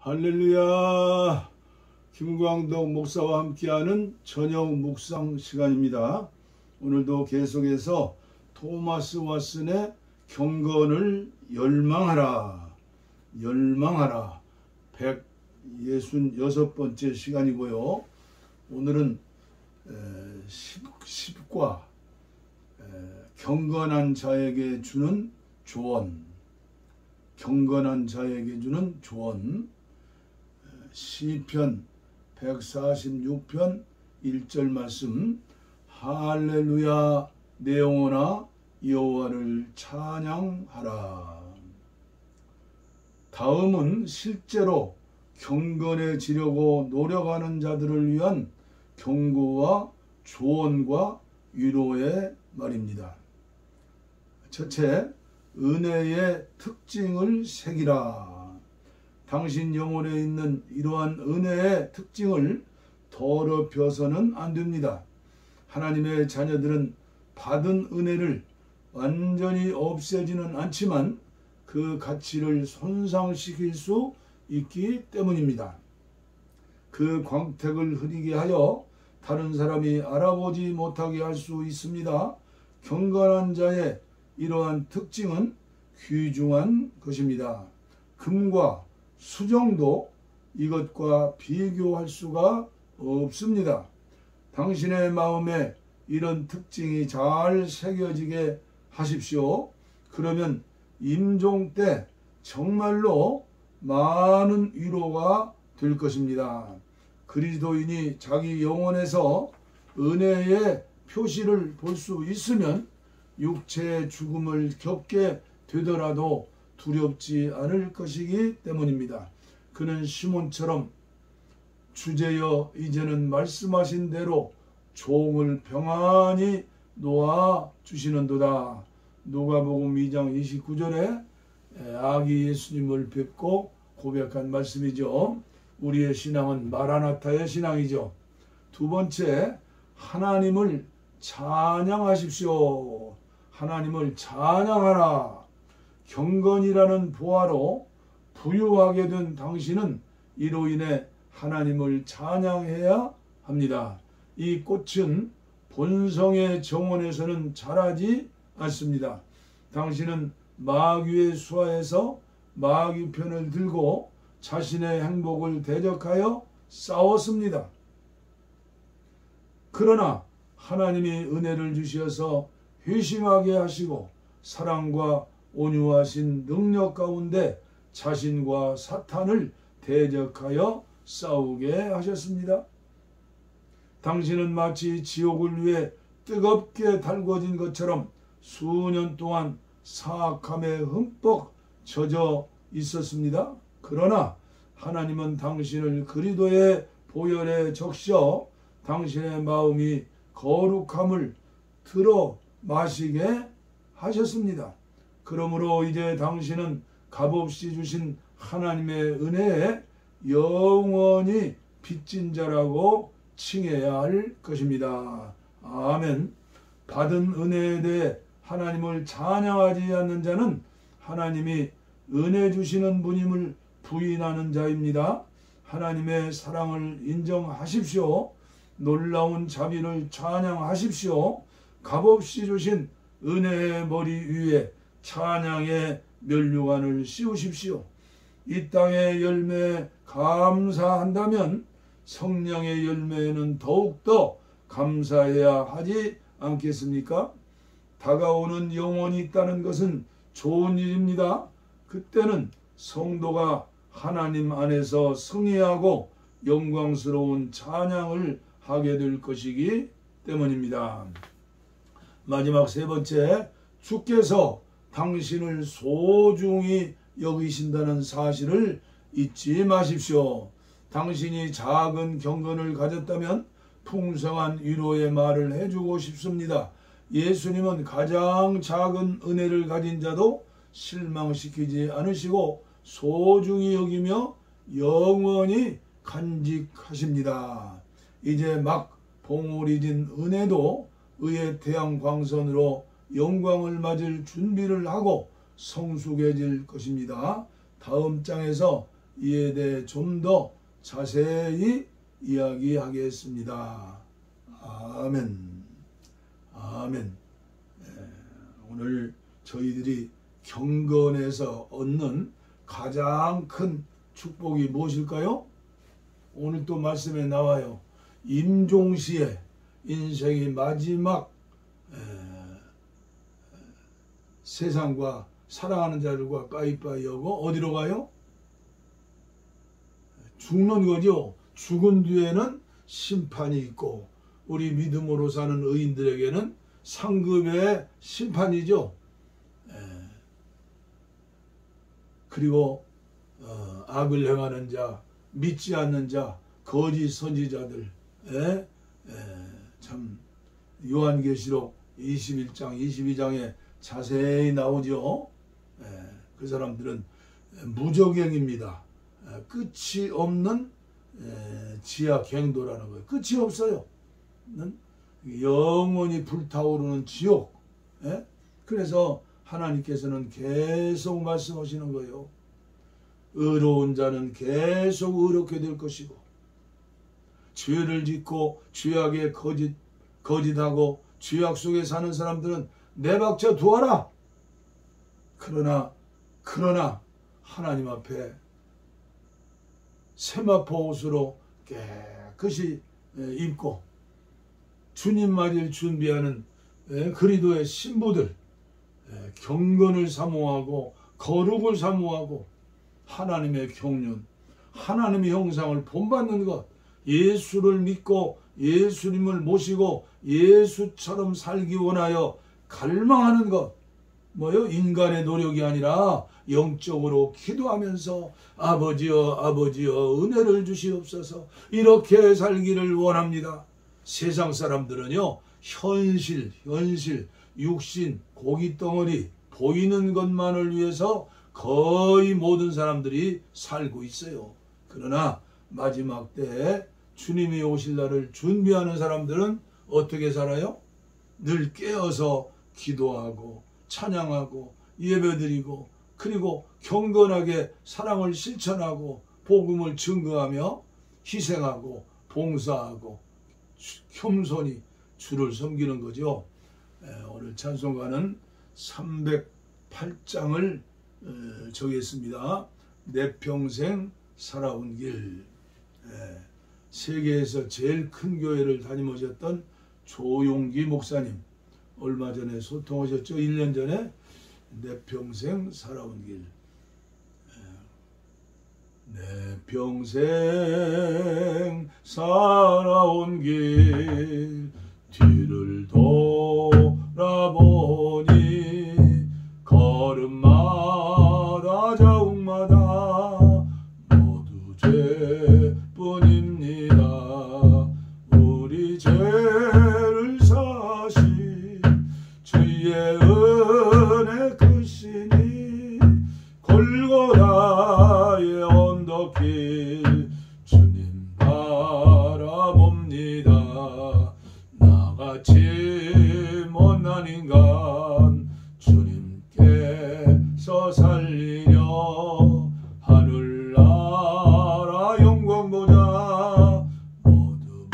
할렐루야. 김광덕 목사와 함께하는 저녁 묵상 시간입니다. 오늘도 계속해서 토마스 왓슨의 경건을 열망하라 166번째 시간이고요. 오늘은 10과 경건한 자에게 주는 조언, 경건한 자에게 주는 조언, 시편 146편 1절 말씀. 할렐루야, 내 영혼아 여호와를 찬양하라. 다음은 실제로 경건해지려고 노력하는 자들을 위한 경고와 조언과 위로의 말입니다. 첫째, 은혜의 특징을 새기라. 당신 영혼에 있는 이러한 은혜의 특징을 더럽혀서는 안 됩니다. 하나님의 자녀들은 받은 은혜를 완전히 없애지는 않지만 그 가치를 손상시킬 수 있기 때문입니다. 그 광택을 흐리게 하여 다른 사람이 알아보지 못하게 할 수 있습니다. 경건한 자의 이러한 특징은 귀중한 것입니다. 금과 수정도 이것과 비교할 수가 없습니다. 당신의 마음에 이런 특징이 잘 새겨지게 하십시오. 그러면 임종 때 정말로 많은 위로가 될 것입니다. 그리스도인이 자기 영혼에서 은혜의 표시를 볼 수 있으면 육체의 죽음을 겪게 되더라도 두렵지 않을 것이기 때문입니다. 그는 시몬처럼 주제여 이제는 말씀하신 대로 종을 평안히 놓아 주시는도다. 누가복음 2장 29절에 아기 예수님을 뵙고 고백한 말씀이죠. 우리의 신앙은 마라나타의 신앙이죠. 두 번째, 하나님을 찬양하십시오. 하나님을 찬양하라. 경건이라는 보화로 부유하게 된 당신은 이로 인해 하나님을 찬양해야 합니다. 이 꽃은 본성의 정원에서는 자라지 않습니다. 당신은 마귀의 수하에서 마귀 편을 들고 자신의 행복을 대적하여 싸웠습니다. 그러나 하나님이 은혜를 주셔서 회심하게 하시고 사랑과 온유하신 능력 가운데 자신과 사탄을 대적하여 싸우게 하셨습니다. 당신은 마치 지옥을 위해 뜨겁게 달궈진 것처럼 수년 동안 사악함에 흠뻑 젖어 있었습니다. 그러나 하나님은 당신을 그리스도의 보혈에 적셔 당신의 마음이 거룩함을 들어 마시게 하셨습니다. 그러므로 이제 당신은 값없이 주신 하나님의 은혜에 영원히 빚진 자라고 칭해야 할 것입니다. 아멘. 받은 은혜에 대해 하나님을 찬양하지 않는 자는 하나님이 은혜 주시는 분임을 부인하는 자입니다. 하나님의 사랑을 인정하십시오. 놀라운 자비를 찬양하십시오. 값없이 주신 은혜의 머리 위에 찬양의 면류관을 씌우십시오. 이 땅의 열매에 감사한다면 성령의 열매에는 더욱더 감사해야 하지 않겠습니까? 다가오는 영혼이 있다는 것은 좋은 일입니다. 그때는 성도가 하나님 안에서 승리하고 영광스러운 찬양을 하게 될 것이기 때문입니다. 마지막 세 번째, 주께서 당신을 소중히 여기신다는 사실을 잊지 마십시오. 당신이 작은 경건을 가졌다면 풍성한 위로의 말을 해주고 싶습니다. 예수님은 가장 작은 은혜를 가진 자도 실망시키지 않으시고 소중히 여기며 영원히 간직하십니다. 이제 막 봉우리 진 은혜도 의의 태양광선으로 영광을 맞을 준비를 하고 성숙해질 것입니다. 다음 장에서 이에 대해 좀 더 자세히 이야기하겠습니다. 아멘. 아멘. 오늘 저희들이 경건에서 얻는 가장 큰 축복이 무엇일까요? 오늘 또 말씀에 나와요. 임종시에 인생의 마지막 세상과 사랑하는 자들과 빠이빠이 하고 어디로 가요? 죽는 거죠. 죽은 뒤에는 심판이 있고 우리 믿음으로 사는 의인들에게는 상급의 심판이죠. 그리고 악을 행하는 자, 믿지 않는 자, 거짓 선지자들, 참 요한계시록 21장, 22장에 자세히 나오죠. 그 사람들은 무적행입니다. 끝이 없는 지하갱도라는 거예요. 끝이 없어요. 영원히 불타오르는 지옥. 그래서 하나님께서는 계속 말씀하시는 거예요. 의로운 자는 계속 의롭게 될 것이고 죄를 짓고 죄악에 거짓하고 죄악 속에 사는 사람들은 내박쳐 두어라. 그러나 하나님 앞에 세마포 옷으로 깨끗이 입고 주님 맞이를 준비하는 그리스도의 신부들, 경건을 사모하고 거룩을 사모하고 하나님의 경륜, 하나님의 형상을 본받는 것, 예수를 믿고 예수님을 모시고 예수처럼 살기 원하여 갈망하는 것, 뭐요? 인간의 노력이 아니라 영적으로 기도하면서 아버지여 은혜를 주시옵소서 이렇게 살기를 원합니다. 세상 사람들은요, 현실, 육신, 고깃덩어리, 보이는 것만을 위해서 거의 모든 사람들이 살고 있어요. 그러나 마지막 때에 주님이 오실 날을 준비하는 사람들은 어떻게 살아요? 늘 깨어서 기도하고 찬양하고 예배드리고 그리고 경건하게 사랑을 실천하고 복음을 증거하며 희생하고 봉사하고 겸손히 주를 섬기는 거죠. 오늘 찬송가는 308장을 정했습니다. 내 평생 살아온 길. 세계에서 제일 큰 교회를 다니셨던 조용기 목사님 얼마 전에 소통하셨죠. 1년 전에 내 평생 살아온 길. 내 평생 살아온 길 뒤를 돌아보니 걸음마다 자욱마다 모두 죄뿐입니다. 우리 죄를 사신 주의 은혜 크시니 골고다의 언덕길 주님 바라봅니다. 나같이 못난 인간 주님께서 살리려 하늘나라 영광 보자 모두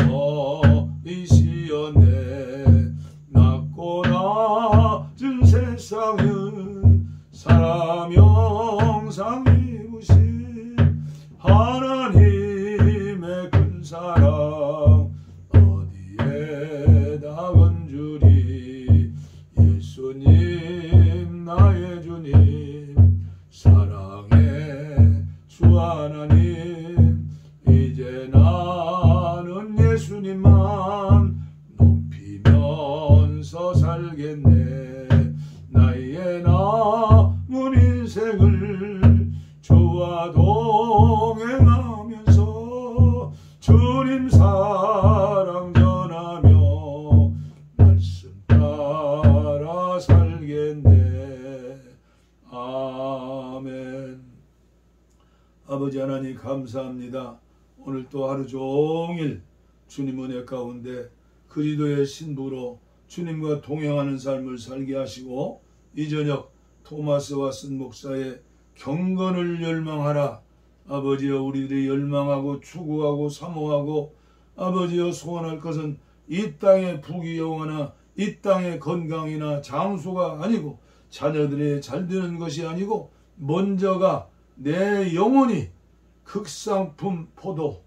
버리시었네. 낮고 낮은 세상은 사람 형상 입으신 하나님의 큰 사랑 어디에다 건주리. 예수님 나의 주님 사랑의 주 하나님 이제 나는 예수님만 높이면서 살겠네. 나의 남은 인생을 주와 동행하면서 주님 사랑 전하며 말씀 따라 살겠네. 아멘. 아버지 하나님 감사합니다. 오늘 또 하루 종일 주님 은혜 가운데 그리스도의 신부로 주님과 동행하는 삶을 살게 하시고 이 저녁 토마스 왓슨 목사의 경건을 열망하라 아버지여 우리들이 열망하고 추구하고 사모하고 아버지여 소원할 것은 이 땅의 부귀영화나 이 땅의 건강이나 장수가 아니고 자녀들이 잘되는 것이 아니고 먼저가 내 영혼이 극상품 포도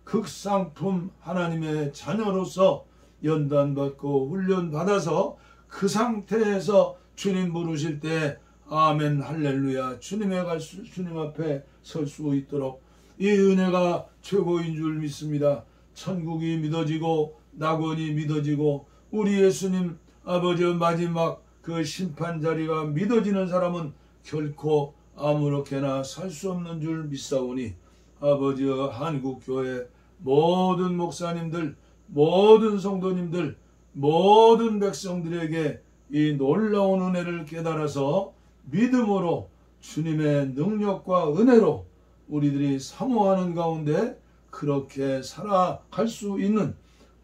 극상품 하나님의 자녀로서 연단받고 훈련받아서 그 상태에서 주님 부르실 때 아멘 할렐루야 주님 앞에 설 수 있도록 이 은혜가 최고인 줄 믿습니다. 천국이 믿어지고 낙원이 믿어지고 우리 예수님 아버지 마지막 그 심판 자리가 믿어지는 사람은 결코 아무렇게나 살 수 없는 줄 믿사오니 아버지여 한국교회 모든 목사님들 모든 성도님들 모든 백성들에게 이 놀라운 은혜를 깨달아서 믿음으로 주님의 능력과 은혜로 우리들이 사모하는 가운데 그렇게 살아갈 수 있는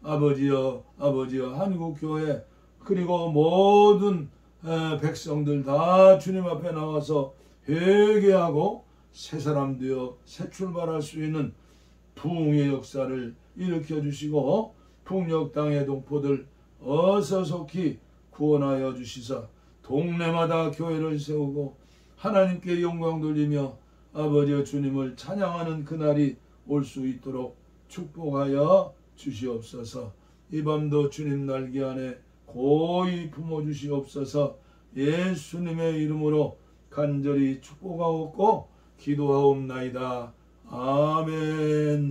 아버지여 한국교회 그리고 모든 백성들 다 주님 앞에 나와서 회개하고 새 사람 되어 새 출발할 수 있는 부흥의 역사를 일으켜 주시고 북녘 땅의 동포들 어서 속히 구원하여 주시사 동네마다 교회를 세우고 하나님께 영광 돌리며 아버지여 주님을 찬양하는 그날이 올 수 있도록 축복하여 주시옵소서. 이 밤도 주님 날개 안에 고이 품어주시옵소서. 예수님의 이름으로 간절히 축복하옵고 기도하옵나이다. 아멘.